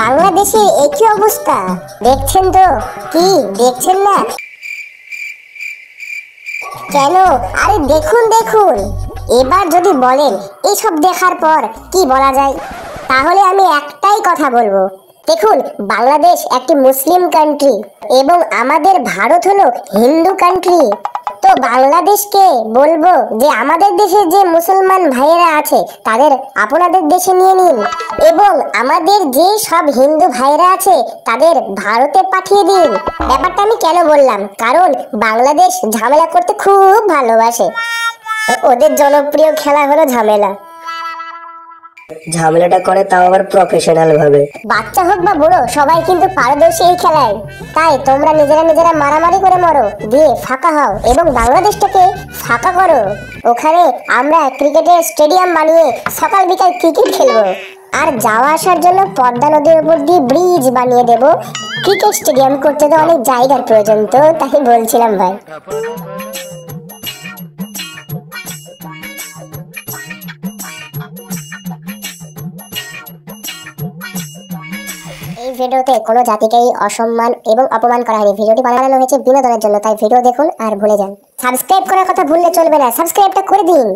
বাংলাদেশের একই অবস্থা দেখছেন তো? কি দেখছেন না কেন? আরে দেখুন দেখুন। এবার যদি বলেন এসব দেখার পর কি বলা যায়, তাহলে আমি একটাই কথা বলবো। দেখুন, বাংলাদেশ একটি মুসলিম কান্ট্রি এবং আমাদের ভারত হলো হিন্দু কান্ট্রি। তো বাংলাদেশকে বলবো যে আমাদের দেশে যে মুসলমান ভাইয়েরা আছে তাদের আপনাদের দেশে নিয়ে নিন, এবং আমাদের যে সব হিন্দু ভাইয়েরা আছে তাদের ভারতে পাঠিয়ে দিন। ব্যাপারটা আমি কেন বললাম, কারণ বাংলাদেশ ঝামেলা করতে খুব ভালোবাসে। ওদের জনপ্রিয় খেলা হলো ঝামেলা। ঝামেলাটা করে তাও আবার প্রফেশনাল ভাবে। বাচ্চা হোক বা বুড়ো, সবাই কিন্তু পারদর্শী এই খেলায়। তাই তোমরা নিজেরা মারামারি করে মরো, দিয়ে ফাঁকা হও এবং বাংলাদেশটাকে ফাঁকা করো। ওখানে আমরা ক্রিকেটের স্টেডিয়াম বানিয়ে সকাল বিকাল ক্রিকেট খেলবো, আর যাওয়া আসার জন্য পদ্মা নদীর উপর দিয়ে ব্রিজ বানিয়ে দেব। ক্রিকেট স্টেডিয়াম করতে তো অনেক জায়গার প্রয়োজন, তো তাই বলছিলাম ভাই। এই ভিডিওতে কোনো জাতিকেই অসম্মান এবং অপমান করা হয়নি। ভিডিওটি বানানো হয়েছে বিনোদনের জন্য, তাই ভিডিও দেখুন আর ভুলে যান। সাবস্ক্রাইব করার কথা ভুললে চলবে না, সাবস্ক্রাইবটা করে দিন।